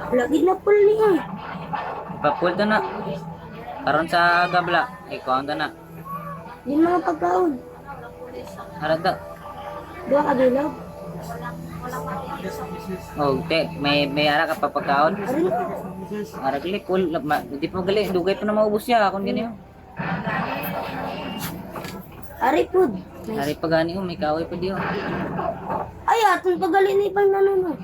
Lagi na pul niya. Ipapul to na. Karon sa gabla. Ikaw to na. Di mga pagkaon. Harap to. Dua ka bilog. Oh, te, may ara ka pa pagkaon. Arin ko. Ara gali kul, hindi pa gali, dugay pa na maubos siya kun ganyan. Ari pud. Ari pa gani may kahoy pa diyo. Ay, aton pagali ni pang nanon.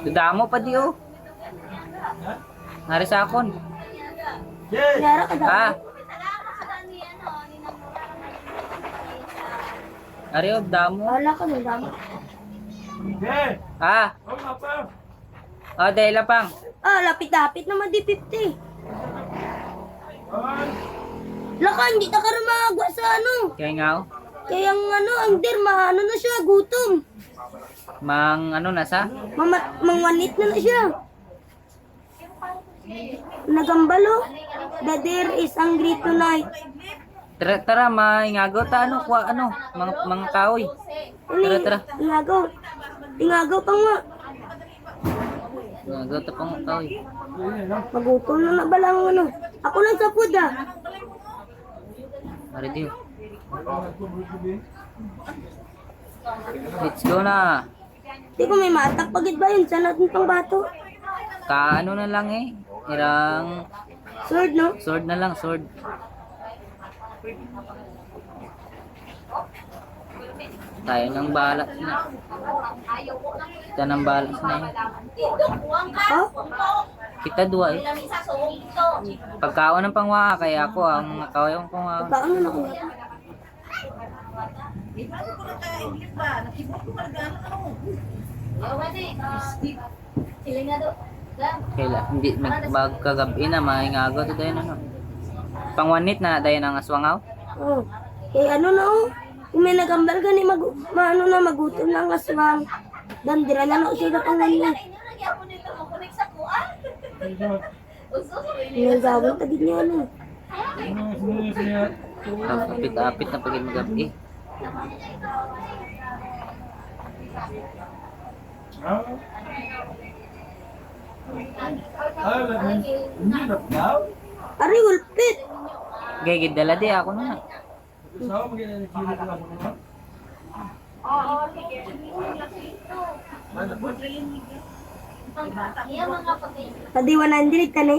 Dudamo pa diyo. Ari sa akon. Yara ka daw. Ah. Ari ob damo. Wala ka ng damo. Ah. Oh, dahil lapang. Ah, lapit-lapit naman di 50. Laka, hindi na ka rin magwa sa ano. Kaya nga oh. Kaya ang ano, ang der, ano na siya, gutom. Mang ano nasa? Mangwanit na siya. Nagambalo. The deer is hungry tonight. Tara, tara, maingago ta ano, kuha ano, mga kahoy. Tara, tara. Ingagaw. Ingagaw pa nga. Ingago ta pang kahoy. Magutom na bala ang ano. Ako lang sa food ah. Ari diyo. Let's go na. Di ko may matak pagit ba yun? Sa natin pang bato. Kaano na lang eh. Irang Sword, no? sword na lang, sword. Tayo ng balas na. Kita ng balas na eh. Oh? Kita dua eh. Pagkaon ng pangwa, kaya ako ang kahoy ang pangwa. Paano na ako? Kaya hindi magkagabi na, maingago to tayo na no. Pangwanit na tayo ng aswangaw. Oh. Eh ano na oh? Kung may nagambal ka ni maano na magutom na ang aswang. Dandira na na siya kapang niya. Nagawin tagid niya ano. Apit-apit na pagin magabi. Ari ulpit. Gagid dala di ako na. Tadi 100 ka ni.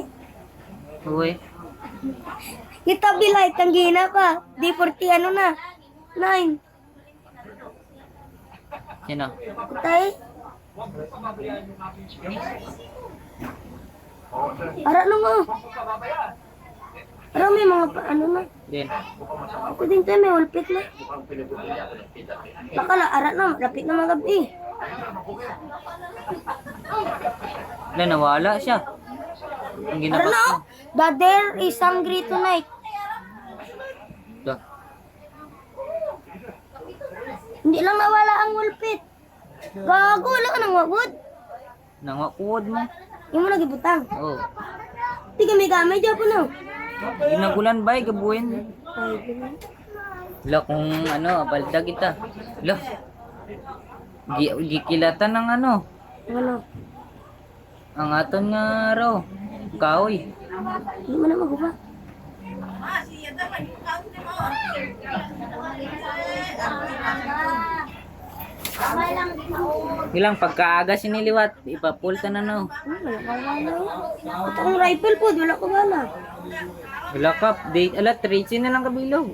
Uy. Kita bilay kang gina pa. Di 40 ano na. 9. Sino? Tay. Ara no nga. Ara may mga ano na. Din. Ako din tayo may ulpit na. Baka ara na. Lapit na mga gabi. Wala, nawala siya. Ang Ara ginabas na. mo. The deer is hungry tonight. Ito. Hindi lang nawala ang ulpit. Gago, wala ka nang wagod. Nangakuod mo. Yung mo lagi butang. Oh. Di kami gamay dyan po no. Ginagulan ba? Gabuin. Ay, ganun. Wala kung ano, balda kita. Wala. Gikilatan ng ano. Ano? Ang aton nga raw. Kahoy. Hindi mo na maguba. Ilang pagkaaga siniliwat. Ipapulta na no. Wala ka wala. Ito ang rifle po, wala ko wala. Wala ka. Date, ala, 13 na lang kabilog.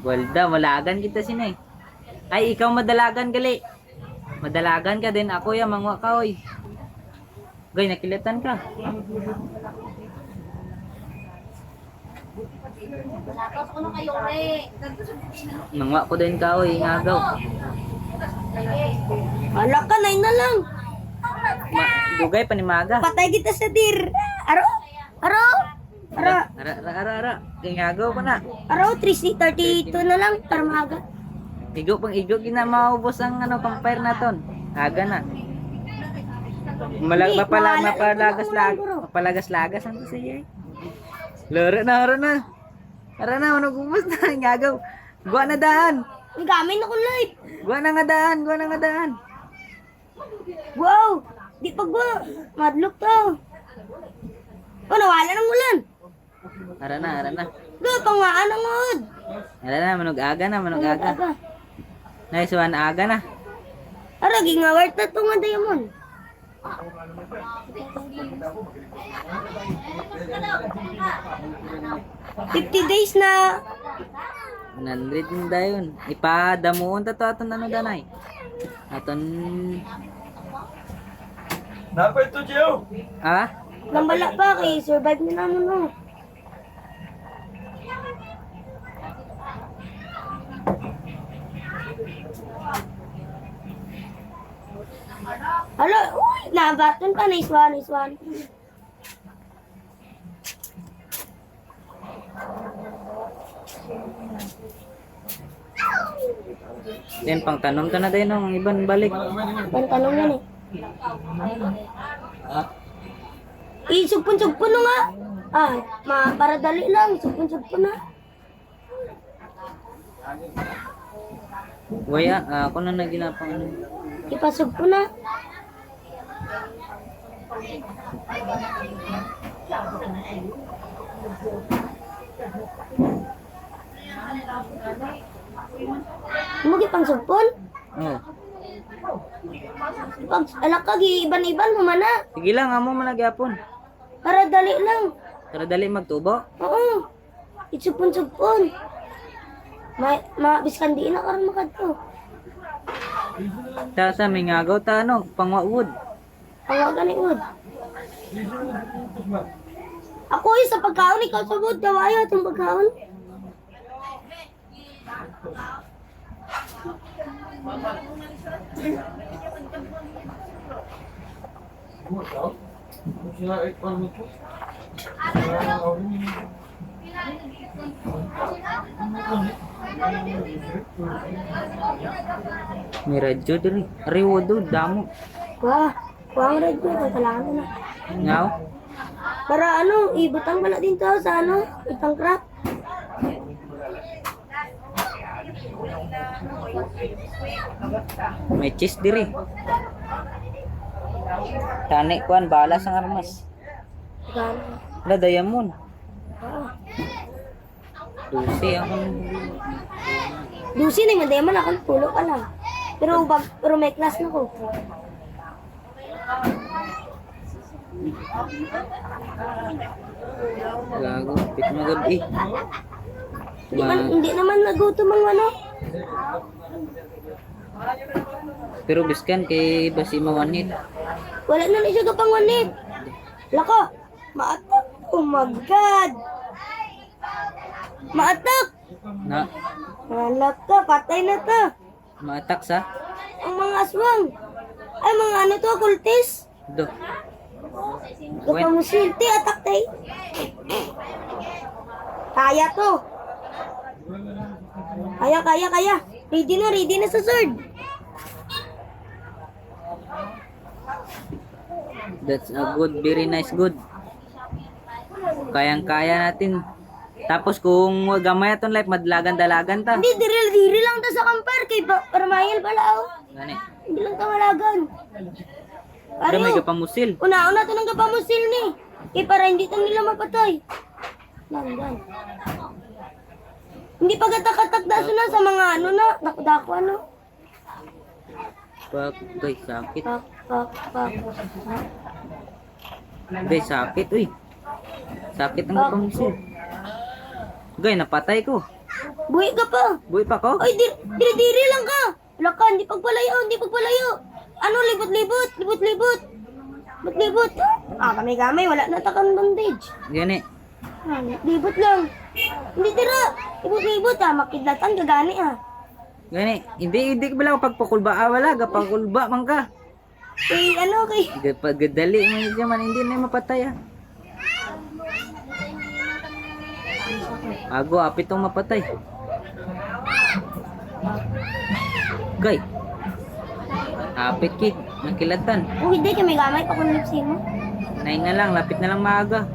Walda, malagan kita sinay. Ay, ikaw madalagan gali. Madalagan ka din. Ako ya, mangwa ka, oy. Gay, nakilatan ka. Mangwa ko din ka, oy. Ngagaw. Wala ka, 9 na lang. Dugay, panimaga. Patay kita sa deer. Aro? Aro? Aro? Ara. Ngagaw pa na. Aro, 332 na lang para maaga. Igo pang igo, gina maubos ang ano, campfire na ton. Aga na. Hindi, mapalagas-lagas. Mapalagas-lagas ang siya. Laro na, haro na. Haro na, manugubos na. Ngagaw. Guwa na daan. May gamit na ko live. Guwa na nga daan, guwa na nga daan. Wow! Di pa gwa. Madlock to. Oh, nawala ng ulan. Haro na, haro na. Ga, pangaan ang od. Haro na, manugaga na, manugaga. Nice one, aga na. Ara, gingawart na ito nga diamond. $50 na. 100 din dayon. Ipadamuon ta to aton ano danay. Aton Dapat ito, Gio. ah Nambala pa kay survive na naman no. Alo, uy, nabaton ka, nice one, nice one. then pang tanom ta na dayon ang iban balik. Ang tanong yan eh. Sugpon-sugpon na nga. Ah, para dali lang, sugpon-sugpon na. Waya, ako na naginapang ano. Ipasugpon na. Mugi pang sugpon? Oh. Pag alak ka, iban-iban mo man na. Sige lang amo man nagyapon. Para dali lang. Para dali magtubo. Oo. Itsugpon-sugpon. Biskan di na karon makadto. Ta sa may ngagaw ta ano, pangwaud. Awagan ni Ud. Ako sa pagkaon, ikaw sugod, kawayo itong pagkaon. May radyo diri. Riwodo damo. Wah, ang red ko, kailangan na. Ngaw. Para ano, ibutang pala din to sa ano, itang crack. May cheese diri. Tani kuan balas ang armas. Gano'n. Wala diamond. Ah. Dusi ako. Dusi na yung diamond, akong pulo ka lang. Pero may class na ko. Gago, pit magabi. Hindi naman nagutom ang ano. Pero biskan kay basi mawanit. Wala na siya kapangwanit. Lako, maatak. Oh my God. Maatak. Na Anak ka, patay na to. maatak sa Ang mga aswang. Ay, mga ano to, kultis. do. Kapamusilti, atak tay. Kaya to. Kaya. Ready na sa sword. That's a good, very nice good. Kayang-kaya natin. Tapos kung gamay aton life madlagan-dalagan ta. Hindi, diri lang to sa kampar. Kay Parmayel pala, oh. Gani. Hindi lang ta malagan. Pero may Ano? kapamusil. Una to ng kapamusil ni. Para hindi to nila mapatay. Landan. Hindi pa gatak-atak daso na sa mga ano na. Dako ano. Pak, guys, sakit. Pak. Guys, sakit, uy. Sakit ang kapamusil. Guys, napatay ko. Buhay ka pa. Buhay pa ko? Ay, diri lang ka. Wala ka, hindi pagpalayo. Ano, libot. Ah, gamay, wala na takang bandage. Gani. Ah, libot lang. Hindi tira. Libot, makidlatan ka gani, Gani. Hindi ko bala pagpakulba. Wala, gapakulba man ka. Kay, Pagdali mo siya man, hindi na mapatay, Ago, apit tong mapatay. Gay. Apit kid, nakilatan. kung hindi, kami gamay pa kung lipsin mo. 9 na lang, lapit na lang maaga.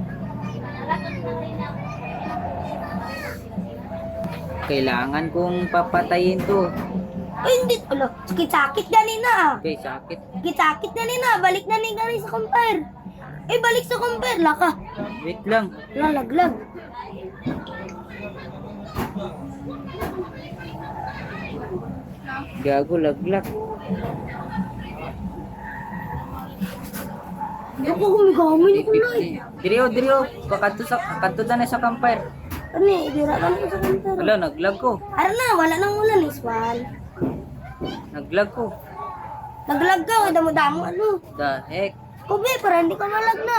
Kailangan kong papatayin to. Ay, hindi. Ala, sakit-sakit ganina ah. Okay, sakit. Sakit-sakit ganina. Balik na ni gani sa compare. Ay, balik sa compare. Laka. Wait lang. Lalaglag. Gago, laglag. Hindi ko gumigamit ko na eh. Diriyo. Kakanto na sa campfire. Ano eh, dirakan ko sa compare. Wala, naglag ko. Ara na, wala nang ulan eh, Swan. Naglag ko. Naglag ka, damo-damo ano. The heck? Kubi, para hindi ka malag na.